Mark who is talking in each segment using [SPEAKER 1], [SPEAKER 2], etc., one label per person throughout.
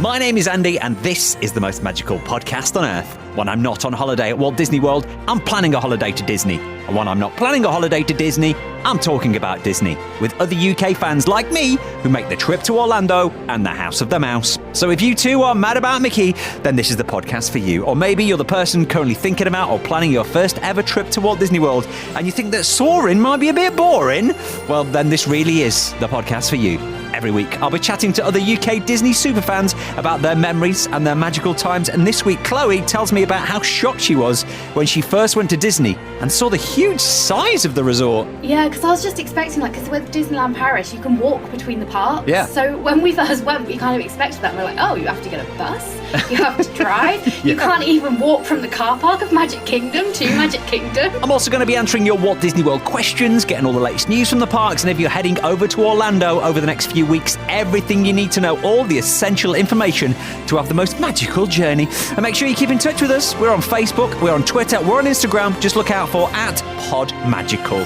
[SPEAKER 1] My name is Andy, and this is the most magical podcast on Earth. When I'm not on holiday at Walt Disney World, I'm planning a holiday to Disney. And when I'm not planning a holiday to Disney, I'm talking about Disney with other UK fans like me who make the trip to Orlando and the House of the Mouse. So if you too are mad about Mickey, then this is the podcast for you. Or maybe you're the person currently thinking about or planning your first ever trip to Walt Disney World and you think that soaring might be a bit boring. Well, then this really is the podcast for you. Every week, I'll be chatting to other UK Disney superfans about their memories and their magical times. And this week, Chloe tells me about how shocked she was when she first went to Disney and saw the huge size of the resort.
[SPEAKER 2] Yeah, because I was just expecting, because with Disneyland Paris, you can walk between the parks.
[SPEAKER 1] Yeah.
[SPEAKER 2] So when we first went, we kind of expected that. We're like, oh, you have to get a bus, you have to drive, You can't even walk from the car park of Magic Kingdom to Magic Kingdom.
[SPEAKER 1] I'm also going to be answering your Walt Disney World questions, getting all the latest news from the parks, and if you're heading over to Orlando over the next few weeks, everything you need to know, all the essential information to have the most magical journey. And make sure you keep in touch with us. We're on Facebook, we're on Twitter, we're on Instagram. Just look out for @PodMagical.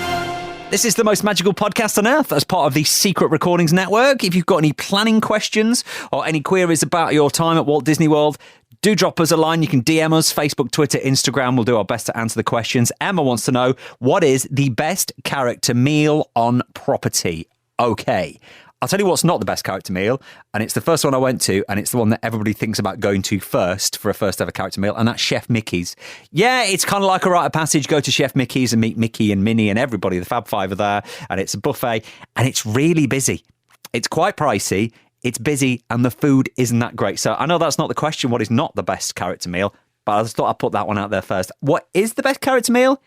[SPEAKER 1] This is the most magical podcast on Earth as part of the Secret Recordings Network. If you've got any planning questions or any queries about your time at Walt Disney World, do drop us a line. You can DM us, Facebook, Twitter, Instagram. We'll do our best to answer the questions. Emma wants to know, what is the best character meal on property? Okay. I'll tell you what's not the best character meal, and it's the first one I went to, and it's the one that everybody thinks about going to first for a first ever character meal, and that's Chef Mickey's. Yeah, it's kind of like a rite of passage. Go to Chef Mickey's and meet Mickey and Minnie and everybody. The Fab Five are there, and it's a buffet, and it's really busy. It's quite pricey, it's busy, and the food isn't that great. So I know that's not the question, what is not the best character meal, but I just thought I'd put that one out there first. What is the best character meal?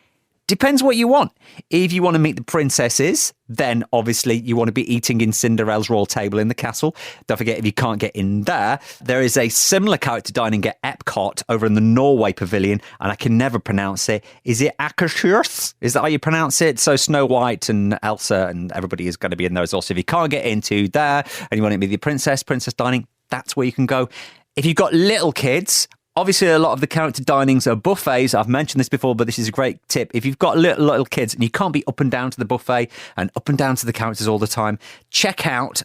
[SPEAKER 1] Depends what you want. If you want to meet the princesses, then obviously you want to be eating in Cinderella's royal table in the castle. Don't forget, if you can't get in there, there is a similar character dining at Epcot over in the Norway pavilion, and I can never pronounce it. Is it Akershurst? Is that how you pronounce it? So Snow White and Elsa and everybody is going to be in there as well. So if you can't get into there and you want to meet the princess dining, that's where you can go. If you've got little kids, obviously, a lot of the character dinings are buffets. I've mentioned this before, but this is a great tip. If you've got little kids and you can't be up and down to the buffet and up and down to the characters all the time, check out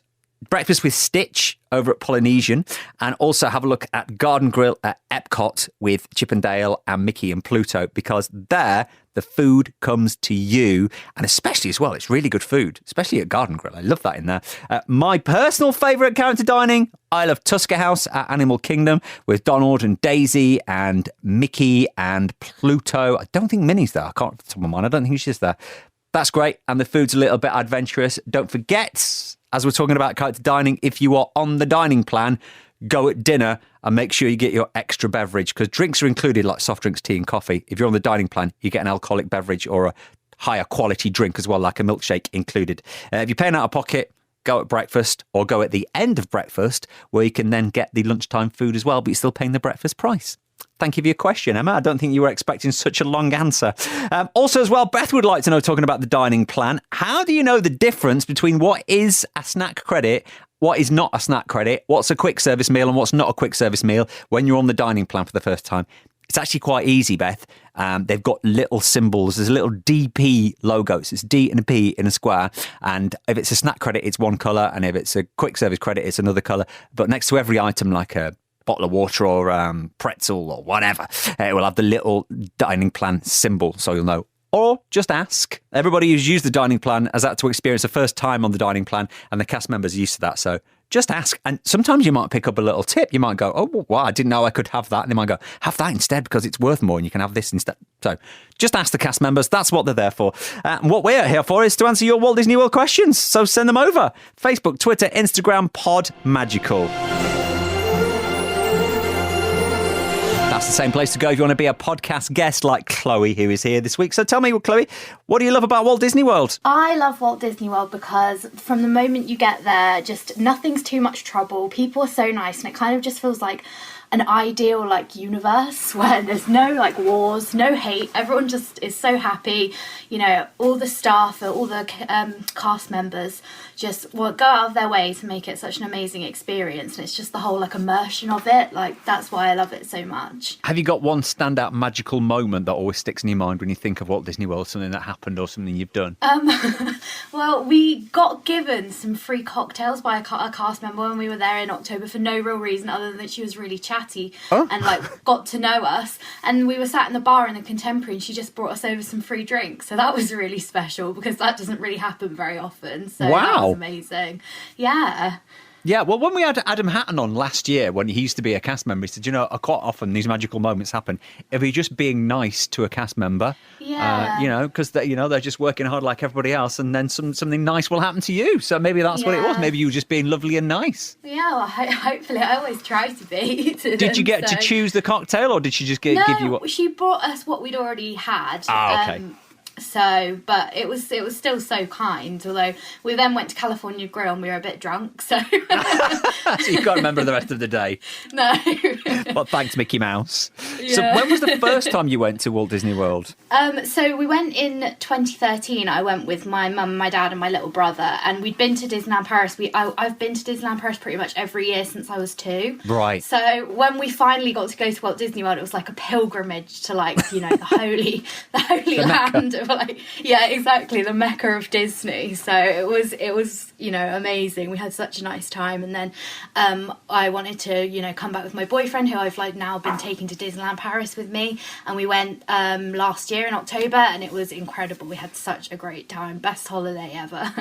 [SPEAKER 1] Breakfast with Stitch over at Polynesian, and also have a look at Garden Grill at Epcot with Chip and Dale and Mickey and Pluto, because there the food comes to you, and especially as well, it's really good food, especially at Garden Grill. I love that in there. My personal favourite character dining, I love Tusker House at Animal Kingdom with Donald and Daisy and Mickey and Pluto. I don't think Minnie's there. I can't off the top of my mind. I don't think she's there. That's great, and the food's a little bit adventurous. Don't forget, as we're talking about character dining, if you are on the dining plan, go at dinner and make sure you get your extra beverage, because drinks are included, like soft drinks, tea and coffee. If you're on the dining plan, you get an alcoholic beverage or a higher quality drink as well, like a milkshake included. If you're paying out of pocket, go at breakfast or go at the end of breakfast, where you can then get the lunchtime food as well, but you're still paying the breakfast price. Thank you for your question, Emma. I don't think you were expecting such a long answer. Also as well, Beth would like to know, talking about the dining plan, how do you know the difference between what is a snack credit, what is not a snack credit, what's a quick service meal and what's not a quick service meal when you're on the dining plan for the first time? It's actually quite easy, Beth. They've got little symbols. There's a little DP logo. So it's D and a P in a square. And if it's a snack credit, it's one colour. And if it's a quick service credit, it's another colour. But next to every item, like a bottle of water or pretzel or whatever, it will have the little dining plan symbol, so you'll know. Or just ask. Everybody who's used the dining plan has had to experience the first time on the dining plan, and the cast members are used to that. So just ask. And sometimes you might pick up a little tip. You might go, oh, wow, I didn't know I could have that. And they might go, have that instead because it's worth more and you can have this instead. So just ask the cast members. That's what they're there for. And what we're here for is to answer your Walt Disney World questions. So send them over. Facebook, Twitter, Instagram, Pod Magical. That's the same place to go if you want to be a podcast guest like Chloe, who is here this week. So tell me, Chloe, what do you love about Walt Disney World?
[SPEAKER 2] I love Walt Disney World because from the moment you get there, just nothing's too much trouble. People are so nice, and it kind of just feels like an ideal like universe where there's no like wars, no hate. Everyone just is so happy. You know, all the staff, all the cast members just go out of their way to make it such an amazing experience, and it's just the whole like immersion of it. Like that's why I love it so much.
[SPEAKER 1] Have you got one standout magical moment that always sticks in your mind when you think of Walt Disney World, something that happened or something you've done?
[SPEAKER 2] Well, we got given some free cocktails by a cast member when we were there in October for no real reason other than that she was really chatty and like got to know us, and we were sat in the bar in the Contemporary and she just brought us over some free drinks, so that was really special because that doesn't really happen very often. So that was amazing. Yeah, well, when we had Adam Hatton on last year, when he used to be a cast member, he said, you know, quite often these magical moments happen if you're just being nice to a cast member, you know, because they're just working hard like everybody else, and then something nice will happen to you. So maybe that's what it was. Maybe you were just being lovely and nice. Yeah, well, hopefully I always try to be.
[SPEAKER 1] Did you get to choose the cocktail, or did she just give you what?
[SPEAKER 2] She brought us what we'd already had.
[SPEAKER 1] Okay.
[SPEAKER 2] So, but it was still so kind. Although we then went to California Grill and we were a bit drunk, so
[SPEAKER 1] so you can't remember the rest of the day.
[SPEAKER 2] No.
[SPEAKER 1] But thanks, Mickey Mouse.
[SPEAKER 2] Yeah.
[SPEAKER 1] So when was the first time you went to Walt Disney World?
[SPEAKER 2] So we went in 2013. I went with my mum, my dad, and my little brother, and we'd been to Disneyland Paris. I've been to Disneyland Paris pretty much every year since I was 2.
[SPEAKER 1] Right.
[SPEAKER 2] So when we finally got to go to Walt Disney World, it was like a pilgrimage to like the holy land of like exactly the Mecca of Disney. So it was amazing. We had such a nice time, and then I wanted to come back with my boyfriend, who I've like now been taking to Disneyland Paris with me, and we went last year in October, and it was incredible. We had such a great time, best holiday ever.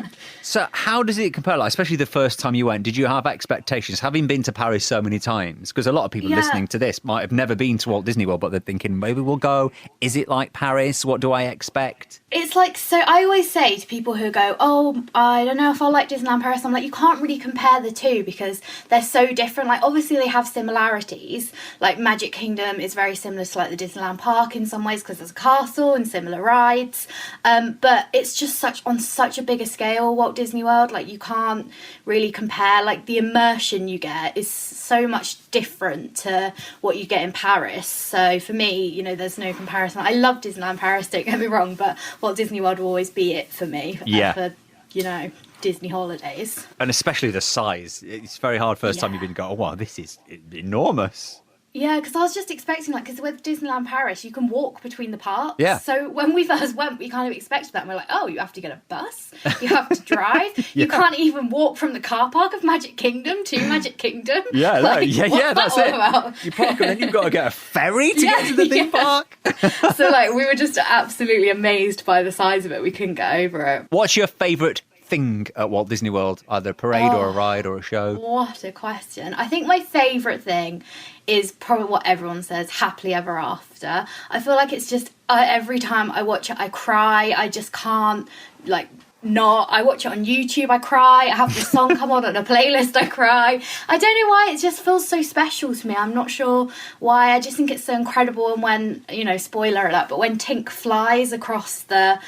[SPEAKER 1] So how does it compare, like, especially the first time you went? Did you have expectations, having been to Paris so many times? Because a lot of people listening to this might have never been to Walt Disney World, but they're thinking, maybe we'll go. Is it like Paris? What do I expect?
[SPEAKER 2] It's like, so I always say to people who go, oh, I don't know if I like Disneyland Paris, I'm like, you can't really compare the two because they're so different. Like, obviously they have similarities. Like Magic Kingdom is very similar to like the Disneyland Park in some ways because there's a castle and similar rides. But it's just on such a bigger scale, Walt Disney World. Like, you can't really compare. Like, the immersion you get is so much different to what you get in Paris. So for me, there's no comparison. I love Disneyland Paris, don't get me wrong, but Walt Disney World will always be it for me. For Disney holidays.
[SPEAKER 1] And especially the size. It's very hard first time you've been go, oh wow, this is enormous.
[SPEAKER 2] Yeah, because I was just expecting, like, because with Disneyland Paris, you can walk between the parks.
[SPEAKER 1] Yeah.
[SPEAKER 2] So when we first went, we kind of expected that. And we're like, oh, you have to get a bus. You have to drive. You can't even walk from the car park of Magic Kingdom to Magic Kingdom.
[SPEAKER 1] Yeah,
[SPEAKER 2] like,
[SPEAKER 1] that's it.
[SPEAKER 2] About?
[SPEAKER 1] You park and then you've got to get a ferry to get to the theme park.
[SPEAKER 2] So, like, we were just absolutely amazed by the size of it. We couldn't get over it.
[SPEAKER 1] What's your favourite thing at Walt Disney World? Either a parade or a ride or a show?
[SPEAKER 2] What a question. I think my favourite thing is probably what everyone says, happily ever after. I feel like it's just every time I watch it I cry. I just can't I watch it on YouTube, I cry. I have the song come on a playlist, I cry. I don't know why, it just feels so special to me. I'm not sure why. I just think it's so incredible. And when, spoiler alert, but when Tink flies across a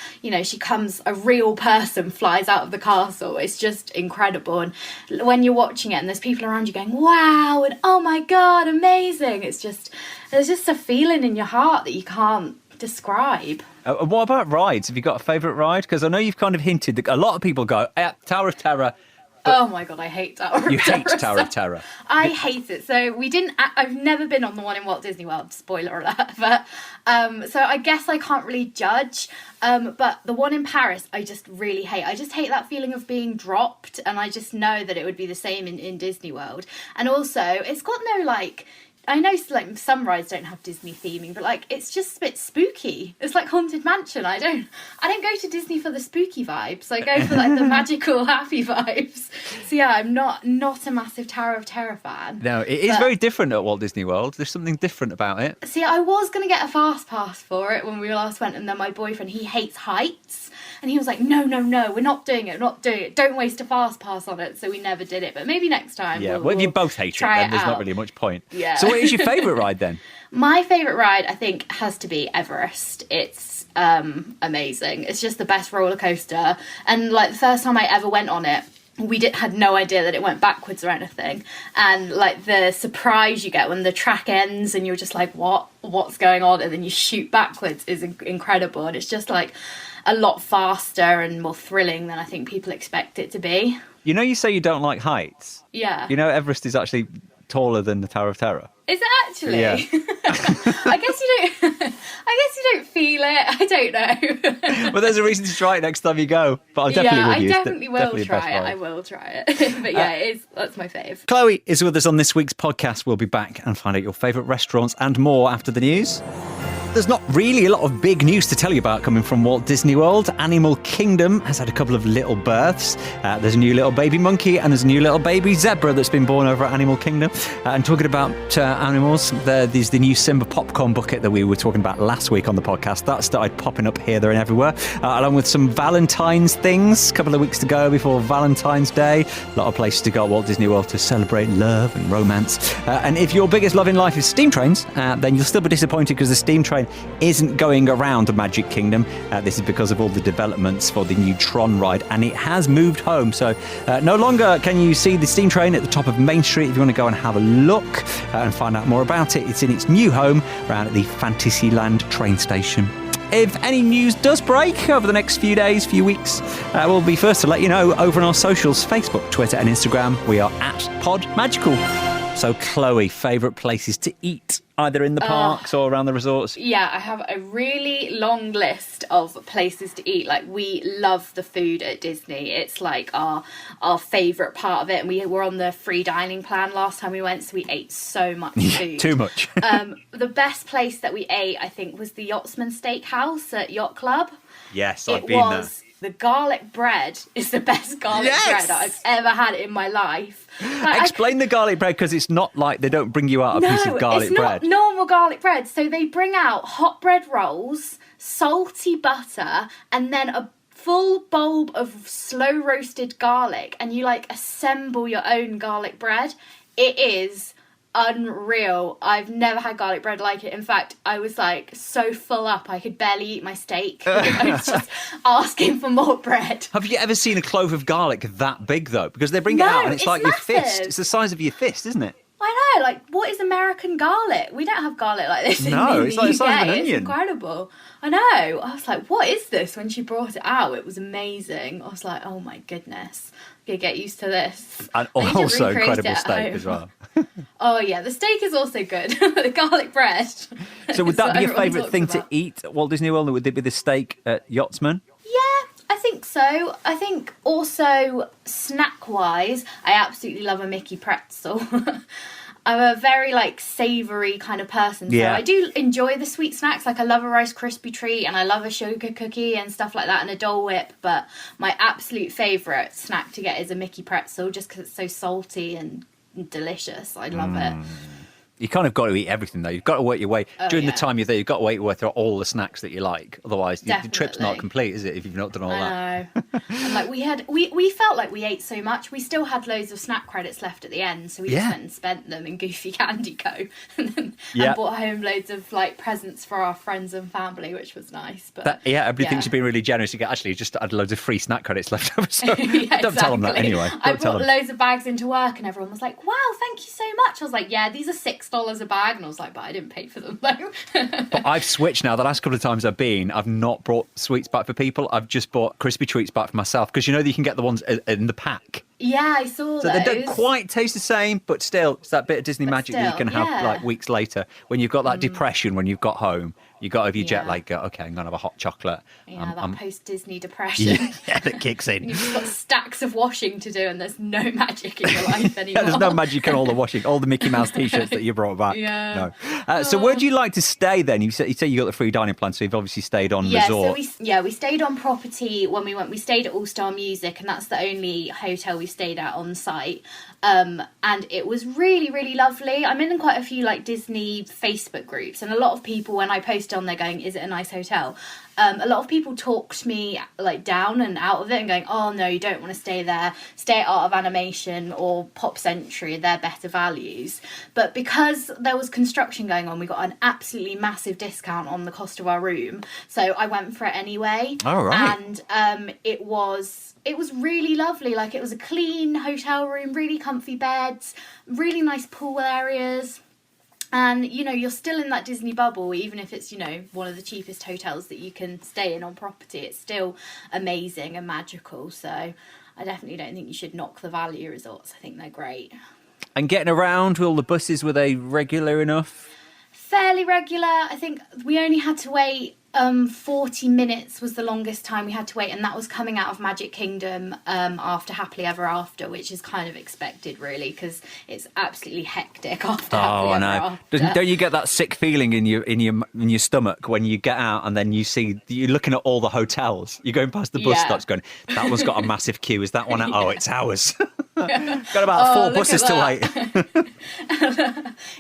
[SPEAKER 2] real person flies out of the castle, it's just incredible. And when you're watching it and there's people around you going, wow, and oh my God, amazing. There's just a feeling in your heart that you can't describe.
[SPEAKER 1] What about rides? Have you got a favourite ride? Because I know you've kind of hinted that a lot of people go, Tower of Terror.
[SPEAKER 2] Oh my God, I hate Tower of Terror.
[SPEAKER 1] You hate Tower of Terror.
[SPEAKER 2] I hate it. So I've never been on the one in Walt Disney World, spoiler alert, but so I guess I can't really judge. But the one in Paris, I just really hate. I just hate that feeling of being dropped, and I just know that it would be the same in Disney World. And also, it's got no I know some rides don't have Disney theming, but it's just a bit spooky. It's like Haunted Mansion. I don't go to Disney for the spooky vibes. I go for the magical, happy vibes. So yeah, I'm not a massive Tower of Terror fan.
[SPEAKER 1] No, it is very different at Walt Disney World. There's something different about it.
[SPEAKER 2] See, I was going to get a fast pass for it when we last went, and then my boyfriend, he hates heights. And he was like, no, we're not doing it. Don't waste a fast pass on it. So we never did it. But maybe next time.
[SPEAKER 1] Yeah, well, if you both hate it, then there's not really much point.
[SPEAKER 2] Yeah.
[SPEAKER 1] So what is your favourite ride then?
[SPEAKER 2] My favourite ride, I think, has to be Everest. It's amazing. It's just the best roller coaster. And the first time I ever went on it, had no idea that it went backwards or anything, and like the surprise you get when the track ends and you're just like, what's going on, and then you shoot backwards is incredible, and it's just like a lot faster and more thrilling than I think people expect it to be.
[SPEAKER 1] You know, you say you don't like heights.
[SPEAKER 2] Yeah.
[SPEAKER 1] You know, Everest is actually taller than the Tower of Terror.
[SPEAKER 2] Is it actually?
[SPEAKER 1] Yeah.
[SPEAKER 2] I guess you don't feel it. I don't know.
[SPEAKER 1] Well, there's a reason to try it next time you go. But I'm definitely with you.
[SPEAKER 2] I definitely will try it. I will try it. But yeah, that's my fave.
[SPEAKER 1] Chloe is with us on this week's podcast. We'll be back and find out your favourite restaurants and more after the news. There's not really a lot of big news to tell you about coming from Walt Disney World. Animal Kingdom has had a couple of little births. There's a new little baby monkey and there's a new little baby zebra that's been born over at Animal Kingdom. And talking about animals, there's the new Simba popcorn bucket that we were talking about last week on the podcast. That started popping up here, there and everywhere, along with some Valentine's things a couple of weeks to go before Valentine's Day. A lot of places to go at Walt Disney World to celebrate love and romance. And if your biggest love in life is steam trains, then you'll still be disappointed because the steam train isn't going around the Magic Kingdom. This is because of all the developments for the new Tron ride, and it has moved home. So no longer can you see the steam train at the top of Main Street. If you want to go and have a look and find out more about it, it's in its new home around at the Fantasyland train station. If any news does break over the next few days, few weeks, we'll be first to let you know over on our socials, Facebook, Twitter and Instagram. We are at PodMagical. So, Chloe, favourite places to eat, either in the parks or around the resorts?
[SPEAKER 2] Yeah, I have a really long list of places to eat. Like, we love the food at Disney. It's like our favourite part of it. And we were on the free dining plan last time we went, so we ate so much food.
[SPEAKER 1] Too much.
[SPEAKER 2] The best place that we ate, I think, was the Yachtsman Steakhouse at Yacht Club.
[SPEAKER 1] Yes, I've been there.
[SPEAKER 2] The garlic bread is the best garlic bread I've ever had in my life. Like,
[SPEAKER 1] Explain the garlic bread, because it's not like they don't bring you out a piece of garlic bread.
[SPEAKER 2] It's not normal garlic bread. So they bring out hot bread rolls, salty butter, and then a full bulb of slow roasted garlic, and you like assemble your own garlic bread. It is unreal. I've never had garlic bread like it. In fact, I was like so full up I could barely eat my steak. I was just asking for more bread.
[SPEAKER 1] Have you ever seen a clove of garlic that big though? Because they bring it out and it's like massive. Your fist. It's the size of your fist, isn't it?
[SPEAKER 2] I know, like, what is American garlic? We don't have garlic like this in the UK.
[SPEAKER 1] It's like the size of an onion.
[SPEAKER 2] It's incredible. I know. I was like, what is this? When she brought it out, it was amazing. I was like, oh my goodness. I'm going to get used to this.
[SPEAKER 1] And also incredible steak as well.
[SPEAKER 2] Oh yeah, the steak is also good. The garlic bread.
[SPEAKER 1] So would that be your favourite thing to eat at Walt Disney World? Would it be the steak at Yachtsman?
[SPEAKER 2] Yeah, I think so. I think also snack-wise, I absolutely love a Mickey pretzel. I'm a very like savoury kind of person, so I do enjoy the sweet snacks. Like I love a Rice Krispie treat and I love a sugar cookie and stuff like that and a Dole Whip, but my absolute favourite snack to get is a Mickey pretzel, just because it's so salty and delicious. I love it.
[SPEAKER 1] You kind of got to eat everything though. You've got to work your way during the time you're there. You've got to work through all the snacks that you like. Otherwise, the trip's not complete, is it? If you've not done all that.
[SPEAKER 2] I know. And like we felt like we ate so much. We still had loads of snack credits left at the end, so we just went and spent them in Goofy Candy Co. and brought home loads of like presents for our friends and family, which was nice. But
[SPEAKER 1] everything's been really generous. You get actually just had loads of free snack credits left over. So
[SPEAKER 2] don't
[SPEAKER 1] tell them that anyway.
[SPEAKER 2] I brought loads of bags into work, and everyone was like, "Wow, thank you so much." I was like, "Yeah, these are $6 a bag," and I was like, "But I didn't pay for them though."
[SPEAKER 1] But I've switched now. The last couple of times I've been, I've not brought sweets back for people. I've just bought crispy treats back for myself, because you know that you can get the ones in the pack.
[SPEAKER 2] Yeah, I saw
[SPEAKER 1] so
[SPEAKER 2] those.
[SPEAKER 1] They don't quite taste the same, but still, it's that bit of Disney magic that you can have like weeks later when you've got that depression when you've got home. You got over your jet lag, go, okay, I'm going to have a hot chocolate.
[SPEAKER 2] Yeah, that post-Disney depression.
[SPEAKER 1] Yeah, that kicks in.
[SPEAKER 2] You've just got stacks of washing to do and there's no magic in your life anymore.
[SPEAKER 1] There's no magic in all the washing, all the Mickey Mouse T-shirts that you brought back.
[SPEAKER 2] Yeah.
[SPEAKER 1] No. So where do you like to stay then? You say you got the free dining plan, so you've obviously stayed on resort.
[SPEAKER 2] So we stayed on property when we went. We stayed at All Star Music, and that's the only hotel we stayed at on site. And it was really, really lovely. I'm in quite a few like Disney Facebook groups, and a lot of people, when I post on there going, is it a nice hotel? A lot of people talked me like down and out of it and going, oh no, you don't want to stay there. Stay at Art of Animation or Pop Century, they're better values. But because there was construction going on, we got an absolutely massive discount on the cost of our room. So I went for it anyway.
[SPEAKER 1] All right.
[SPEAKER 2] And it was it was really lovely. Like, it was a clean hotel room, really comfy beds, really nice pool areas. And, you know, you're still in that Disney bubble, even if it's, you know, one of the cheapest hotels that you can stay in on property. It's still amazing and magical. So I definitely don't think you should knock the value resorts. I think they're great.
[SPEAKER 1] And getting around, with all the buses, were they regular enough?
[SPEAKER 2] Fairly regular. I think we only had to wait 40 minutes was the longest time we had to wait, and that was coming out of Magic Kingdom after Happily Ever After, which is kind of expected, really, because it's absolutely hectic after Happily Ever After.
[SPEAKER 1] Don't you get that sick feeling in your stomach when you get out and then you're looking at all the hotels, you're going past the bus stops going, that one's got a massive queue, is that one oh, it's ours. Got about 4 buses to wait.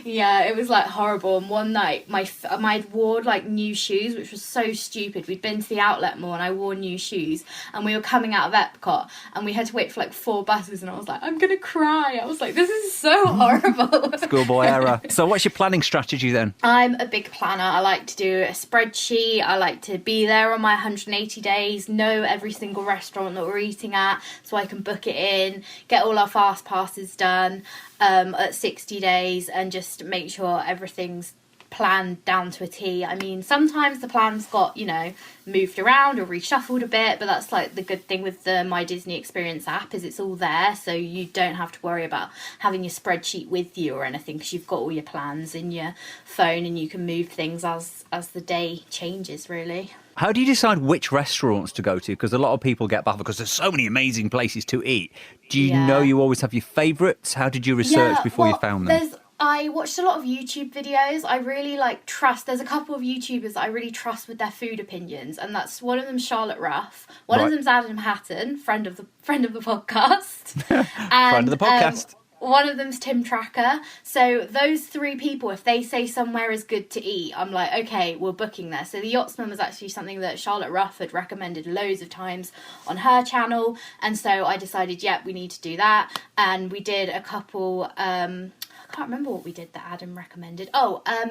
[SPEAKER 2] Yeah, it was like horrible. And one night I'd worn like new shoes, which was so stupid. We'd been to the outlet mall and I wore new shoes, and we were coming out of Epcot and we had to wait for like 4 buses, and I was like, I'm gonna cry. I was like, this is so horrible.
[SPEAKER 1] Schoolboy error. So what's your planning strategy then?
[SPEAKER 2] I'm a big planner. I like to do a spreadsheet. I like to be there on my 180 days, know every single restaurant that we're eating at so I can book it in, get all our fast passes done at 60 days, and just make sure everything's planned down to a T. I mean, sometimes the plans got, you know, moved around or reshuffled a bit, but that's like the good thing with the My Disney Experience app, is it's all there, so you don't have to worry about having your spreadsheet with you or anything, because you've got all your plans in your phone and you can move things as the day changes, really.
[SPEAKER 1] How do you decide which restaurants to go to? Because a lot of people get baffled because there's so many amazing places to eat. Do you know you always have your favourites? How did you research before you found them?
[SPEAKER 2] I watched a lot of YouTube videos. I really trust. There's a couple of YouTubers that I really trust with their food opinions, and that's one of them's Charlotte Ruff. One of them's Adam Hatton, friend of the podcast.
[SPEAKER 1] Friend of the podcast.
[SPEAKER 2] One of them's Tim Tracker. So those 3 people, if they say somewhere is good to eat, I'm like, okay, we're booking there. So the Yachtsman was actually something that Charlotte Ruff had recommended loads of times on her channel. And so I decided, we need to do that. And we did a couple, I can't remember what we did that Adam recommended.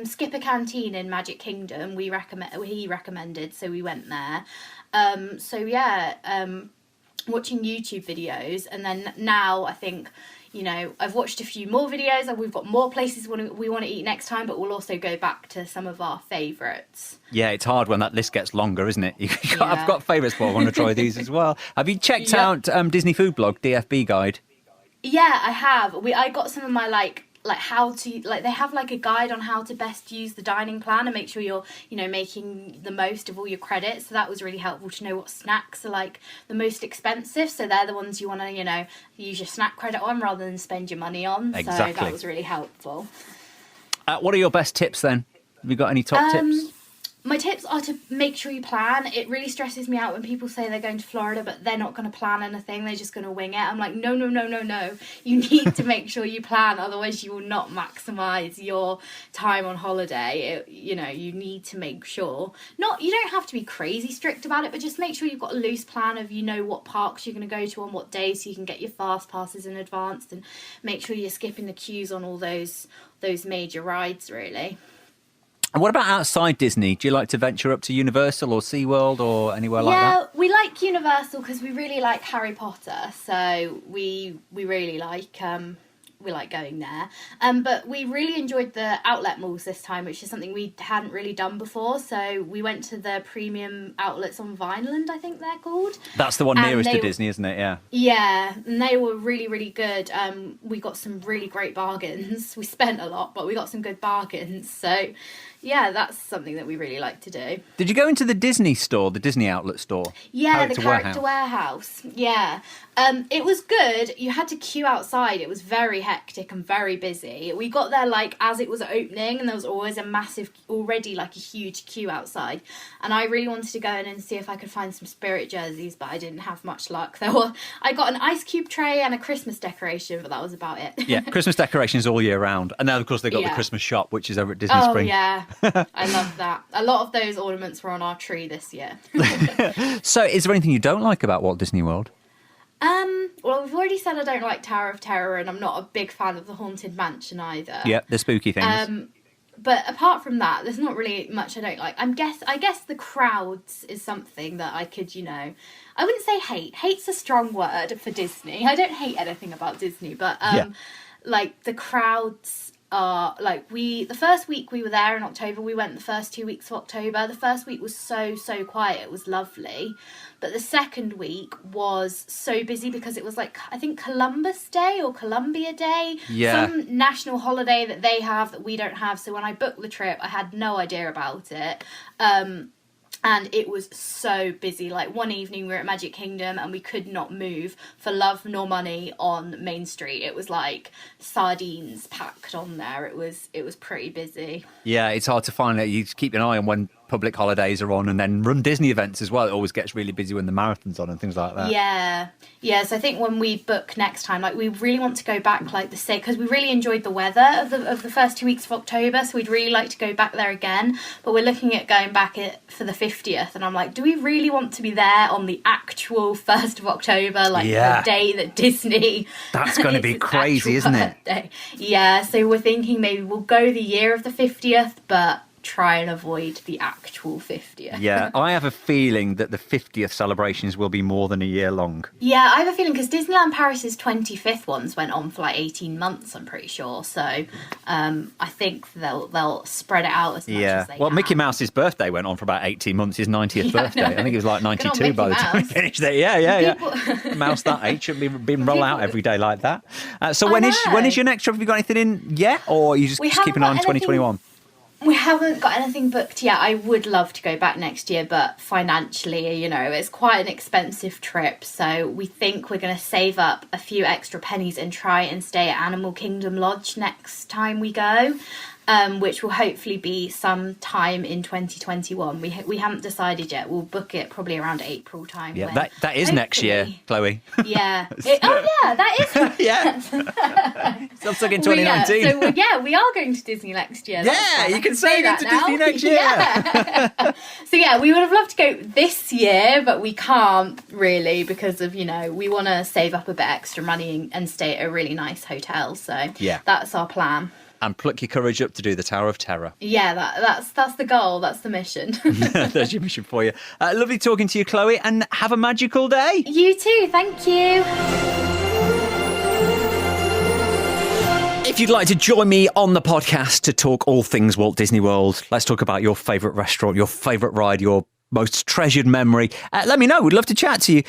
[SPEAKER 2] Skip a Canteen in Magic Kingdom. He recommended, so we went there. Watching YouTube videos, and then now I think, you know, I've watched a few more videos and we've got more places we want to eat next time, but we'll also go back to some of our favourites. Yeah,
[SPEAKER 1] it's hard when that list gets longer, isn't it? I've got favourites, but I want to try these as well. Have you checked out Disney Food Blog, DFB Guide?
[SPEAKER 2] Yeah, I have. I got some of my how to, they have a guide on how to best use the dining plan and make sure you're, you know, making the most of all your credits. So that was really helpful to know what snacks are the most expensive. So they're the ones you want to, you know, use your snack credit on rather than spend your money on.
[SPEAKER 1] Exactly.
[SPEAKER 2] So that was really helpful.
[SPEAKER 1] What are your best tips then? Have you got any top tips?
[SPEAKER 2] My tips are to make sure you plan. It really stresses me out when people say they're going to Florida, but they're not going to plan anything. They're just going to wing it. I'm like, no. You need to make sure you plan. Otherwise, you will not maximise your time on holiday. You need to make sure. You don't have to be crazy strict about it, but just make sure you've got a loose plan of, you know, what parks you're going to go to on what days, so you can get your fast passes in advance, and make sure you're skipping the queues on all those major rides, really.
[SPEAKER 1] And what about outside Disney? Do you like to venture up to Universal or SeaWorld or anywhere like that?
[SPEAKER 2] Yeah, we like Universal because we really like Harry Potter, so we really like going there. But we really enjoyed the outlet malls this time, which is something we hadn't really done before. So we went to the premium outlets on Vineland, I think they're called.
[SPEAKER 1] That's the one nearest to Disney, isn't it? Yeah.
[SPEAKER 2] Yeah, and they were really, really good. We got some really great bargains. We spent a lot, but we got some good bargains. So yeah, that's something that we really like to do.
[SPEAKER 1] Did you go into the Disney store, the Disney outlet store?
[SPEAKER 2] Yeah, the Character Warehouse. Yeah. It was good. You had to queue outside. It was very hectic and very busy. We got there as it was opening, and there was always already a huge queue outside. And I really wanted to go in and see if I could find some Spirit jerseys, but I didn't have much luck. I got an ice cube tray and a Christmas decoration, but that was about it.
[SPEAKER 1] Yeah, Christmas decorations all year round. And now, of course, they've got the Christmas shop, which is over at Disney Spring.
[SPEAKER 2] Oh, yeah. I love that. A lot of those ornaments were on our tree this year.
[SPEAKER 1] So is there anything you don't like about Walt Disney World?
[SPEAKER 2] Well, we've already said I don't like Tower of Terror, and I'm not a big fan of the Haunted Mansion either.
[SPEAKER 1] Yeah, the spooky things.
[SPEAKER 2] But apart from that, there's not really much I don't like. I guess the crowds is something that I could, I wouldn't say hate. Hate's a strong word for Disney. I don't hate anything about Disney, but like the crowds are like the first week we were there in October, we went the first 2 weeks of October. The first week was so quiet. It was lovely. But the second week was so busy because it was like, I think Columbus Day or Columbia Day.
[SPEAKER 1] Yeah.
[SPEAKER 2] Some national holiday that they have that we don't have. So when I booked the trip, I had no idea about it. And it was so busy. Like one evening we were at Magic Kingdom and we could not move for love nor money on Main Street. It was like sardines packed on there. It was pretty busy.
[SPEAKER 1] Yeah, it's hard to find it. You keep an eye on when public holidays are on and then run Disney events as well. It always gets really busy when the marathon's on and things like that.
[SPEAKER 2] Yeah, so I think when we book next time, like we really want to go back like because we really enjoyed the weather of the first 2 weeks of October, so we'd really like to go back there again. But we're looking at going back for the 50th, and I'm like, do we really want to be there on the actual 1st of October, like the day that Disney...
[SPEAKER 1] That's going to be crazy, isn't it?
[SPEAKER 2] Birthday. Yeah, so we're thinking maybe we'll go the year of the 50th, but try and avoid the actual 50th.
[SPEAKER 1] Yeah, I have a feeling that the 50th celebrations will be more than a year long.
[SPEAKER 2] Yeah, I have a feeling because Disneyland Paris's 25th ones went on for like 18 months, I'm pretty sure. So I think they'll spread it out as much as they can.
[SPEAKER 1] Mickey Mouse's birthday went on for about 18 months, his 90th birthday. I think it was like 92 by the time he finished it. Yeah. Mouse that age shouldn't be roll out every day like that. So when is your next trip? Have you got anything in yet? Or are you just keeping an eye on 2021?
[SPEAKER 2] We haven't got anything booked yet. I would love to go back next year, but financially, it's quite an expensive trip. So we think we're going to save up a few extra pennies and try and stay at Animal Kingdom Lodge next time we go, which will hopefully be some time in 2021. We haven't decided yet. We'll book it probably around April time.
[SPEAKER 1] Yeah, that is next year, Chloe.
[SPEAKER 2] Yeah. That is.
[SPEAKER 1] Yeah. So I'm stuck in 2019.
[SPEAKER 2] We are going to Disney next year.
[SPEAKER 1] Yeah, you can say that to Disney next year.
[SPEAKER 2] Yeah. So we would have loved to go this year, but we can't really because of, we want to save up a bit extra money and stay at a really nice hotel. So that's our plan.
[SPEAKER 1] And pluck your courage up to do the Tower of Terror.
[SPEAKER 2] Yeah, that's the goal. That's the mission.
[SPEAKER 1] That's your mission for you. Lovely talking to you, Chloe, and have a magical day.
[SPEAKER 2] You too. Thank you.
[SPEAKER 1] If you'd like to join me on the podcast to talk all things Walt Disney World, let's talk about your favourite restaurant, your favourite ride, your most treasured memory. Let me know. We'd love to chat to you.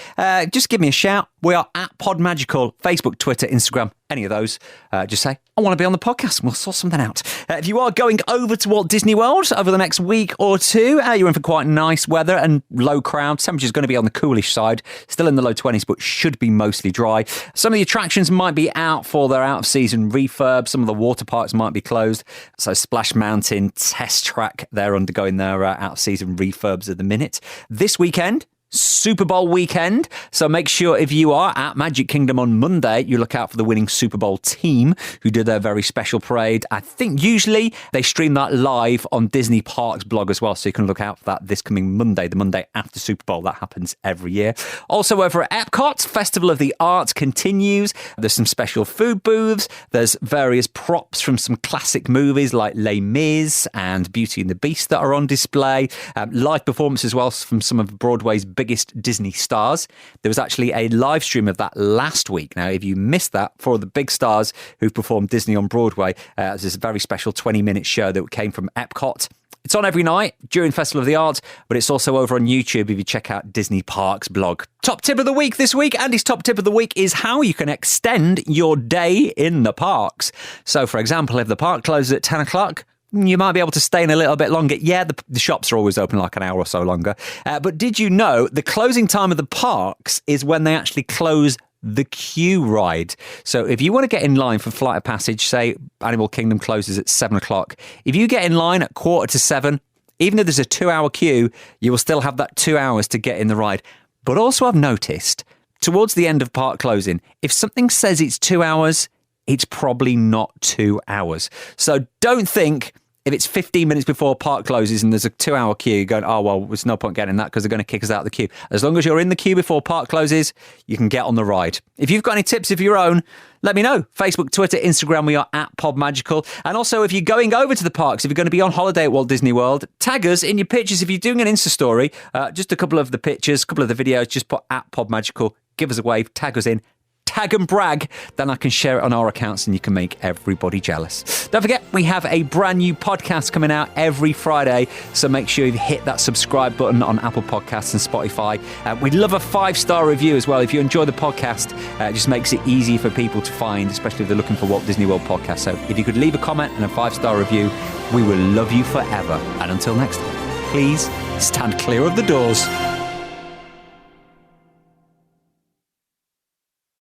[SPEAKER 1] Just give me a shout. We are at Podmagical, Facebook, Twitter, Instagram, any of those. Just say, I want to be on the podcast and we'll sort something out. If you are going over to Walt Disney World over the next week or two, you're in for quite nice weather and low crowd. Temperature's going to be on the coolish side, still in the low 20s, but should be mostly dry. Some of the attractions might be out for their out-of-season refurb. Some of the water parks might be closed. So Splash Mountain, Test Track, they're undergoing their out-of-season refurbs at the minute. This weekend, Super Bowl weekend. So make sure if you are at Magic Kingdom on Monday, you look out for the winning Super Bowl team who did their very special parade. I think usually they stream that live on Disney Parks blog as well. So you can look out for that this coming Monday, the Monday after Super Bowl. That happens every year. Also over at Epcot, Festival of the Arts continues. There's some special food booths. There's various props from some classic movies like Les Mis and Beauty and the Beast that are on display. Live performance as well from some of Broadway's biggest Disney stars. There was actually a live stream of that last week. Now, if you missed that, for the big stars who performed Disney on Broadway, there's this very special 20-minute show that came from Epcot. It's on every night during Festival of the Arts, but it's also over on YouTube if you check out Disney Parks blog. Top tip of the week this week. Andy's top tip of the week is how you can extend your day in the parks. So, for example, if the park closes at 10 o'clock, you might be able to stay in a little bit longer. Yeah, the shops are always open like an hour or so longer. But did you know the closing time of the parks is when they actually close the queue ride? So if you want to get in line for Flight of Passage, say Animal Kingdom closes at 7 o'clock, if you get in line at 6:45, even if there's a 2-hour queue, you will still have that 2 hours to get in the ride. But also I've noticed, towards the end of park closing, if something says it's 2 hours, it's probably not 2 hours. So don't think If it's 15 minutes before park closes and there's a 2-hour queue, you're going, oh, well, there's no point getting that because they're going to kick us out of the queue. As long as you're in the queue before park closes, you can get on the ride. If you've got any tips of your own, let me know. Facebook, Twitter, Instagram, we are at PodMagical. And also, if you're going over to the parks, if you're going to be on holiday at Walt Disney World, tag us in your pictures. If you're doing an Insta story, just a couple of the pictures, a couple of the videos, just put at PodMagical, give us a wave, tag us in. Tag and brag, then I can share it on our accounts and you can make everybody jealous. Don't forget, we have a brand new podcast coming out every Friday, so make sure you hit that subscribe button on Apple Podcasts and Spotify. We'd love a 5-star review as well. If you enjoy the podcast, it just makes it easy for people to find, especially if they're looking for Walt Disney World podcast. So if you could leave a comment and a 5-star review, we will love you forever. And until next time, please stand clear of the doors.